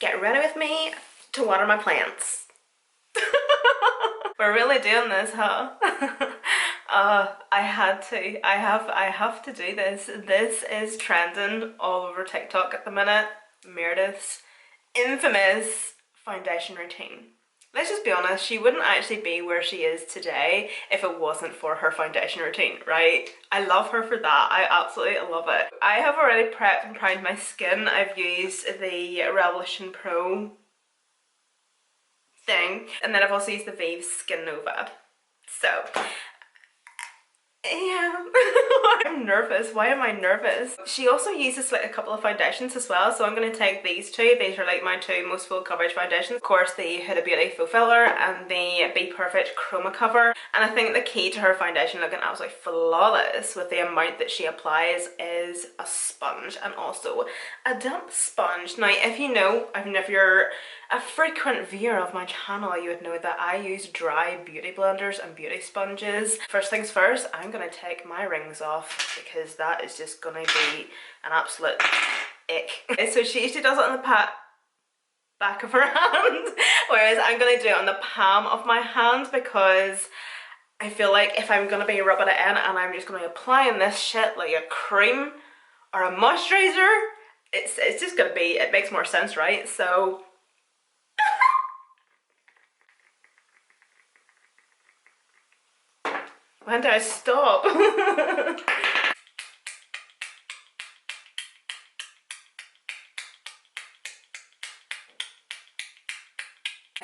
get ready with me to water my plants. We're really doing this, huh? I had to. I have to do this. This is trending all over TikTok at the minute. Meredith's infamous foundation routine. Let's just be honest, she wouldn't actually be where she is today if it wasn't for her foundation routine, right? I love her for that. I absolutely love it. I have already prepped and primed my skin. I've used the Revolution Pro thing, and then I've also used the Vive Skin Nova. So yeah. I'm nervous. Why am I nervous? She also uses like a couple of foundations as well, so I'm going to take these two. These are like my two most full coverage foundations. Of course, the Huda Beauty Full Filler and the Be Perfect Chroma Cover. And I think the key to her foundation looking absolutely flawless with the amount that she applies is a sponge, and also a damp sponge. Now, if you know, if you're a frequent viewer of my channel, you would know that I use dry beauty blenders and beauty sponges. First things first, I'm going to take my rings off because that is just going to be an absolute ick. So she usually does it on the back of her hand, whereas I'm going to do it on the palm of my hand because I feel like if I'm going to be rubbing it in and I'm just going to be applying this shit like a cream or a moisturizer, it's just going to be, it makes more sense, right? So when do I stop? I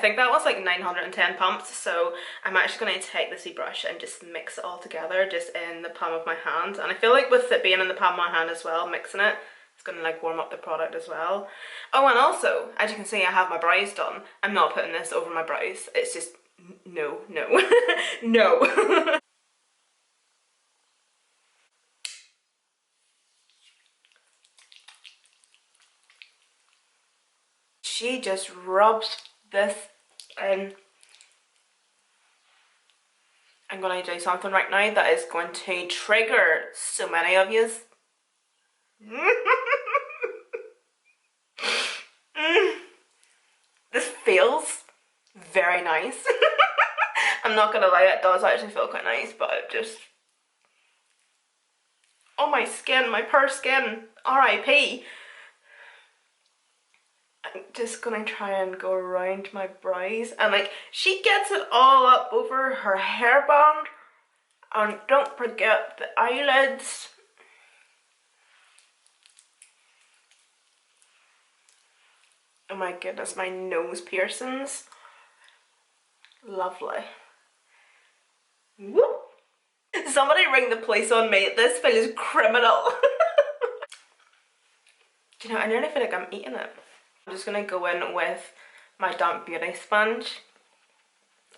think that was like 910 pumps, so I'm actually going to take the Z-brush and just mix it all together just in the palm of my hand. And I feel like with it being in the palm of my hand as well, mixing it, it's going to like warm up the product as well. Oh, and also, as you can see, I have my brows done. I'm not putting this over my brows. It's just, no, no. She just rubs this in. I'm going to do something right now that is going to trigger so many of you. This feels very nice. I'm not going to lie, it does actually feel quite nice, but it just... Oh, my skin, my poor skin. R.I.P. I'm just gonna try and go around my brows, and like she gets it all up over her hairband, and don't forget the eyelids. Oh my goodness, my nose piercings. Lovely. Whoop. Somebody ring the police on me. This feels criminal. Do you know, I nearly feel like I'm eating it. I'm just going to go in with my damp beauty sponge,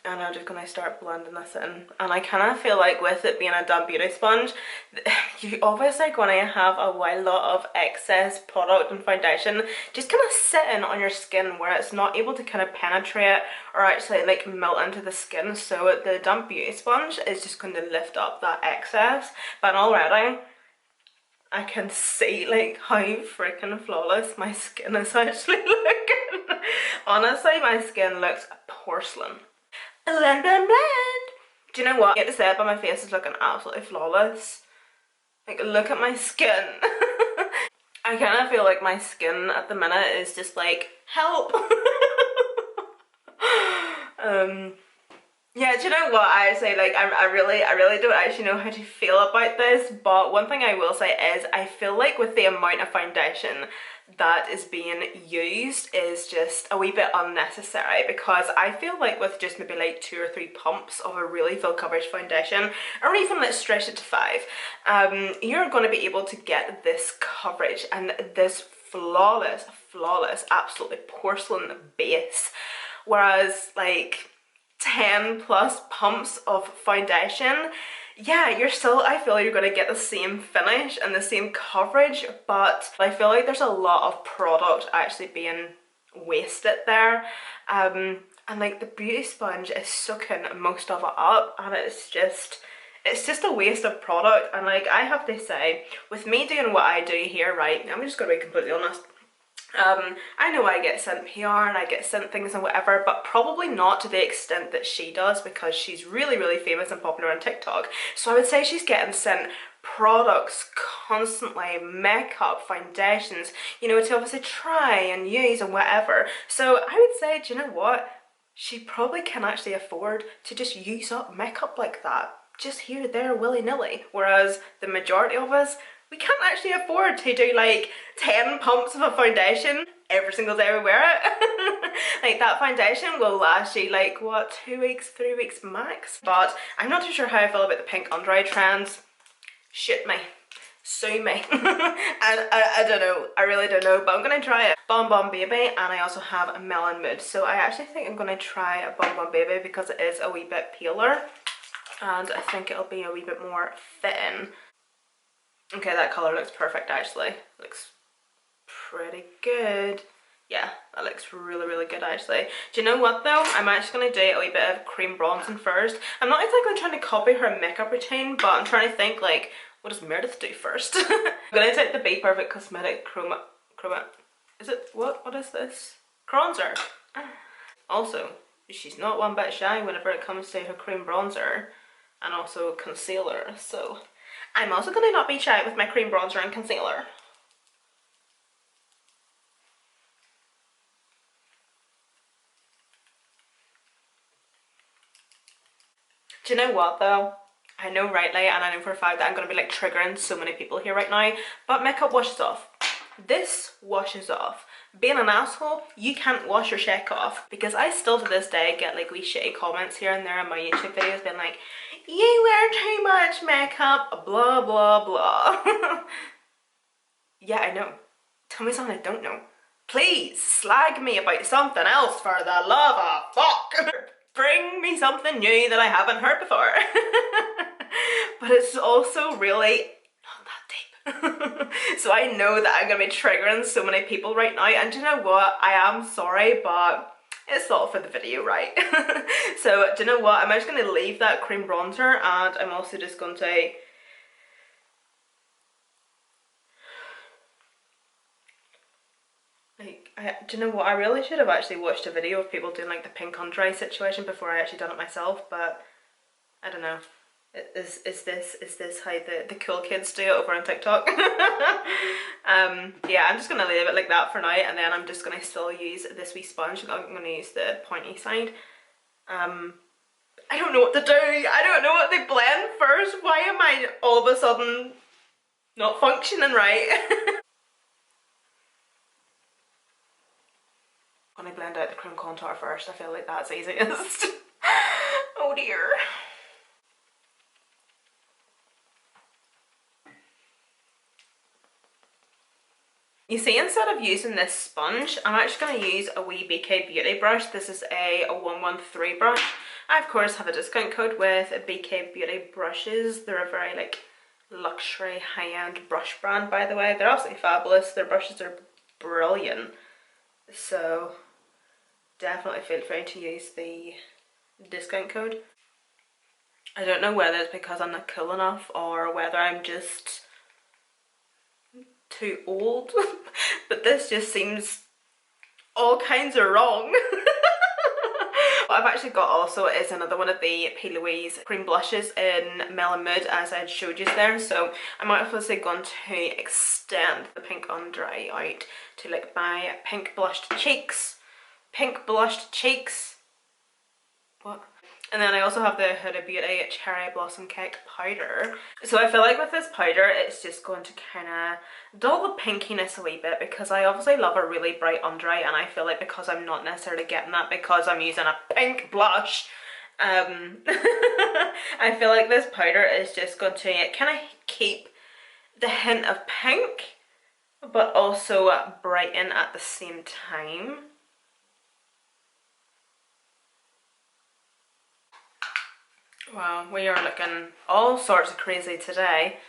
and I'm just going to start blending this in. And I kind of feel like with it being a damp beauty sponge, you're obviously going to have a wild lot of excess product and foundation just kind of sitting on your skin where it's not able to kind of penetrate or actually like melt into the skin. So the damp beauty sponge is just going to lift up that excess. But already I can see like how freaking flawless my skin is actually looking. Honestly, my skin looks porcelain. Blend, blend, blend. Do you know what? I get to say it, but my face is looking absolutely flawless. Like, look at my skin. I kind of feel like my skin at the minute is just like, help. Yeah, do you know what? I say, like, I really don't actually know how to feel about this, but one thing I will say is I feel like with the amount of foundation that is being used is just a wee bit unnecessary, because I feel like with just maybe like 2 or 3 pumps of a really full coverage foundation, or even let's stretch it to 5, you're going to be able to get this coverage and this flawless, absolutely porcelain base, whereas like 10 plus pumps of foundation, yeah, you're still, I feel you're going to get the same finish and the same coverage, but I feel like there's a lot of product actually being wasted there, and like the beauty sponge is sucking most of it up, and it's just a waste of product. And like I have to say, with me doing what I do here, right, I'm just going to be completely honest, I know I get sent PR and I get sent things and whatever, but probably not to the extent that she does because she's really, really famous and popular on TikTok. So I would say she's getting sent products constantly, makeup, foundations, you know, to obviously try and use and whatever. So I would say, do you know what? She probably can actually afford to just use up makeup like that, just here, there, willy-nilly. Whereas the majority of us, we can't actually afford to do like 10 pumps of a foundation every single day we wear it. Like that foundation will last you like, what, 2 weeks, 3 weeks max? But I'm not too sure how I feel about the pink under eye trends. Shoot me. Sue me. I don't know. I really don't know, but I'm gonna try it. Bon Bon Baby, and I also have a Melon Mood. So I actually think I'm gonna try a Bon Bon Baby because it is a wee bit paler. And I think it'll be a wee bit more fitting. Okay, that colour looks perfect actually. Looks pretty good. Yeah, that looks really, really good actually. Do you know what though? I'm actually going to do a wee bit of cream bronzing first. I'm not exactly trying to copy her makeup routine, but I'm trying to think like, what does Meredith do first? I'm going to take the Be Perfect Cosmetic Chroma, is it, what is this? Bronzer. Also, she's not one bit shy whenever it comes to her cream bronzer and also concealer, so I'm also going to not be shy with my cream bronzer and concealer. Do you know what though? I know rightly, and I know for a fact that I'm going to be like triggering so many people here right now, but makeup washes off. This washes off. Being an asshole, you can't wash your shake off. Because I still to this day get like wee shitty comments here and there on my YouTube videos being like, you wear too much makeup, blah blah blah. Yeah, I know. Tell me something I don't know. Please slag me about something else for the love of fuck. Bring me something new that I haven't heard before. But it's also really not that deep. So I know that I'm gonna be triggering so many people right now, and you know what? I am sorry, but it's all for the video, right? So do you know what? I'm just gonna leave that cream bronzer, and I'm also just going to do you know what? I really should have actually watched a video of people doing like the pink under eye situation before I actually done it myself, but I don't know. Is this how the cool kids do it over on TikTok? Yeah, I'm just gonna leave it like that for now, and then I'm just gonna still use this wee sponge. I'm gonna use the pointy side. I don't know what to do. I don't know what to blend first. Why am I all of a sudden not functioning right? I'm gonna blend out the cream contour first. I feel like that's easiest. Oh dear. You see, instead of using this sponge, I'm actually going to use a wee BK Beauty brush. This is a 113 brush. I of course have a discount code with BK Beauty brushes. They're a very like luxury high-end brush brand, by the way. They're absolutely fabulous. Their brushes are brilliant. So definitely feel free to use the discount code. I don't know whether it's because I'm not cool enough or whether I'm just too old, but this just seems all kinds of wrong. What I've actually got also is another one of the P. Louise cream blushes in Melon Mood, as I had showed you there, so I'm obviously going to extend the pink under eye out to like my pink blushed cheeks. What? And then I also have the Huda Beauty Cherry Blossom Cake powder. So I feel like with this powder, it's just going to kind of dull the pinkiness a wee bit, because I obviously love a really bright under eye, and I feel like because I'm not necessarily getting that because I'm using a pink blush, I feel like this powder is just going to kind of keep the hint of pink, but also brighten at the same time. Wow, we are looking all sorts of crazy today.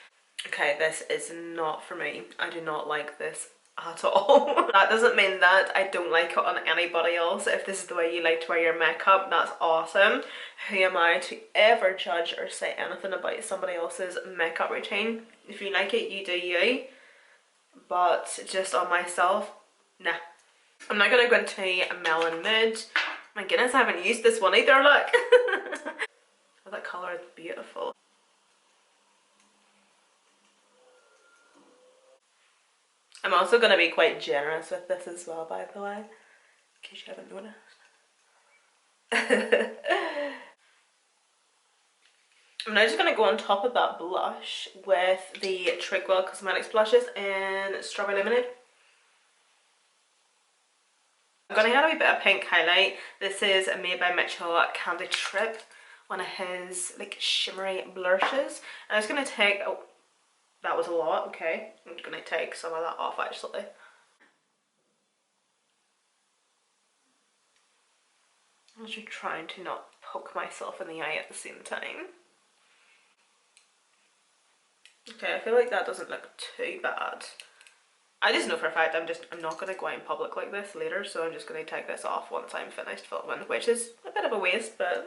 Okay, this is not for me. I do not like this at all. That doesn't mean that I don't like it on anybody else. If this is the way you like to wear your makeup, that's awesome. Who am I to ever judge or say anything about somebody else's makeup routine? If you like it, you do you. But just on myself, Nah. I'm not gonna go into a melon mood. My goodness, I haven't used this one either, look. Oh, that colour is beautiful. I'm also gonna be quite generous with this as well, by the way, in case you haven't noticed. I'm now just going to go on top of that blush with the Trickwell Cosmetics blushes in Strawberry Lemonade. I'm going to add a wee bit of pink highlight. This is made by Mitchell Candy Trip, one of his like shimmery blushes. And I'm just going to take, oh, that was a lot, okay. I'm just going to take some of that off actually. I'm just trying to not poke myself in the eye at the same time. Okay, I feel like that doesn't look too bad. I just know for a fact I'm not going to go out in public like this later, so I'm just going to take this off once I'm finished filming, which is a bit of a waste, but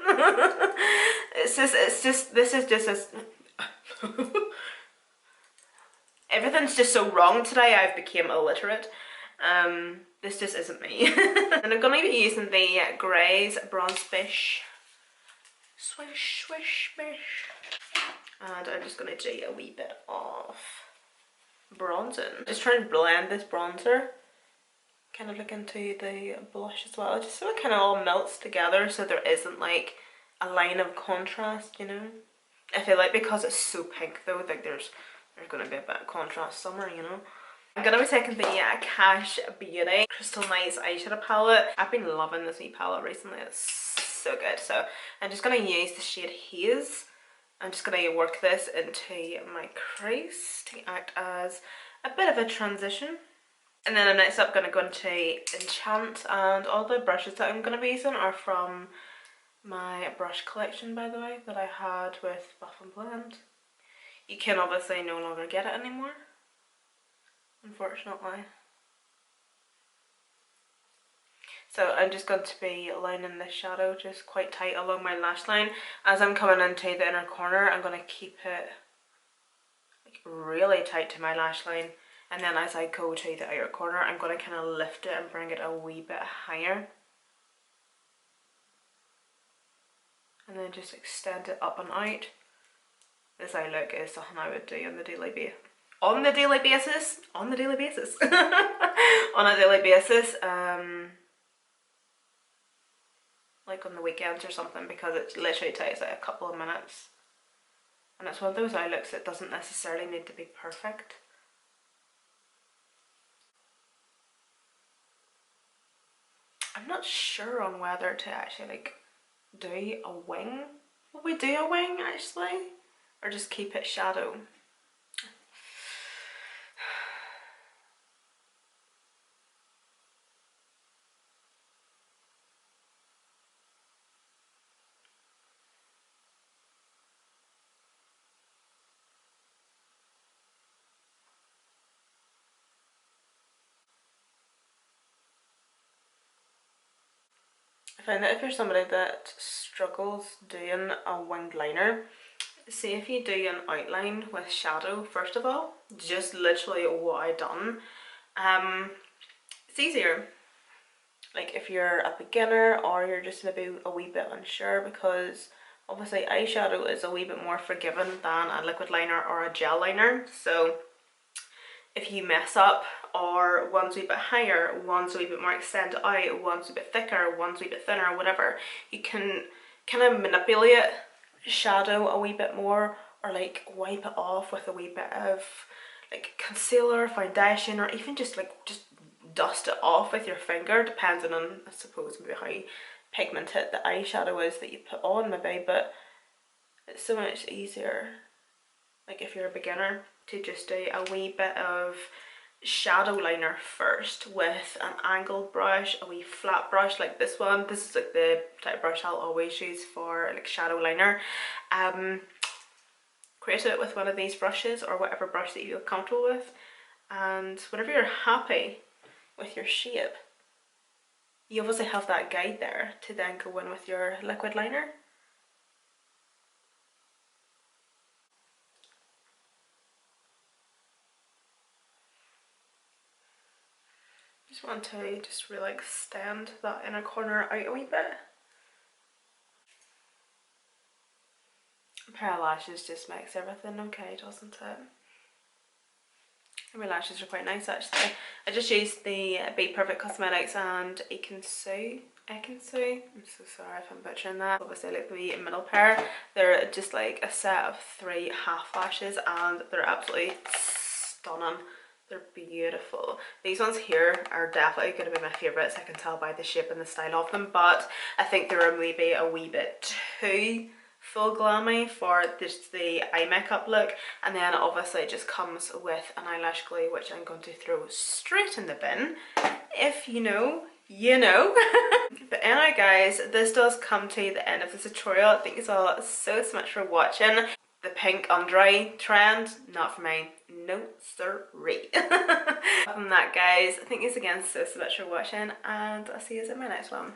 this is just as everything's just so wrong today. I've become illiterate. This just isn't me. And I'm going to be using the Grays Bronze Fish. Swish, swish, bish. And I'm just going to do a wee bit of bronzing. Just trying to blend this bronzer kind of look into the blush as well, just so it kind of all melts together, so there isn't like a line of contrast, you know. I feel like because it's so pink though, like there's going to be a bit of contrast somewhere, you know. I'm going to be taking the Cash Beauty Crystal Nights eyeshadow palette. I've been loving this wee palette recently, it's so good. So I'm just going to use the shade Haze. I'm just going to work this into my crease to act as a bit of a transition. And then I'm next up going to go into Enchant, and all the brushes that I'm going to be using are from my brush collection, by the way, that I had with Buff and Blend. You can obviously no longer get it anymore, unfortunately. So I'm just going to be lining this shadow just quite tight along my lash line. As I'm coming into the inner corner, I'm going to keep it like really tight to my lash line. And then as I go to the outer corner, I'm going to kind of lift it and bring it a wee bit higher. And then just extend it up and out. This eye look is something I would do on the daily basis. On the daily basis? On the daily basis. On a daily basis. Like on the weekends or something, because it literally takes like a couple of minutes. And it's one of those eye looks that doesn't necessarily need to be perfect. I'm not sure on whether to actually like do a wing. Will we do a wing actually? Or just keep it shadow? I find that if you're somebody that struggles doing a winged liner, see if you do an outline with shadow first of all, just literally what I done, it's easier. Like if you're a beginner or you're just maybe a wee bit unsure, because obviously eyeshadow is a wee bit more forgiving than a liquid liner or a gel liner. So if you mess up, or one's a wee bit higher, one's a wee bit more extended out, one's a bit thicker, one's a wee bit thinner, whatever, you can kind of manipulate shadow a wee bit more, or like wipe it off with a wee bit of like concealer, foundation, or even just dust it off with your finger, depending on, I suppose, maybe how pigmented the eyeshadow is that you put on maybe, but it's so much easier, like if you're a beginner, to just do a wee bit of shadow liner first with an angled brush, a wee flat brush like this one. This is like the type of brush I'll always use for like shadow liner. Create it with one of these brushes or whatever brush that you feel comfortable with, and whenever you're happy with your shape, you obviously have that guide there to then go in with your liquid liner. Just want to just really extend that inner corner out a wee bit. A pair of lashes just makes everything okay, doesn't it? And my lashes are quite nice actually. I just used the Be Perfect Cosmetics and Ekinsu. Ekinsu. I'm so sorry if I'm butchering that. Obviously like the middle pair. They're just like a set of 3 half lashes and they're absolutely stunning. They're beautiful. These ones here are definitely going to be my favourites. I can tell by the shape and the style of them, but I think they're maybe a wee bit too full glammy for just the eye makeup look, and then obviously it just comes with an eyelash glue which I'm going to throw straight in the bin. If you know, you know. But anyway guys, this does come to the end of the tutorial. Thank you all so much for watching. The pink under eye trend, not for me. No sirree. Other than that guys, thank you again so much for watching, and I'll see you in my next one.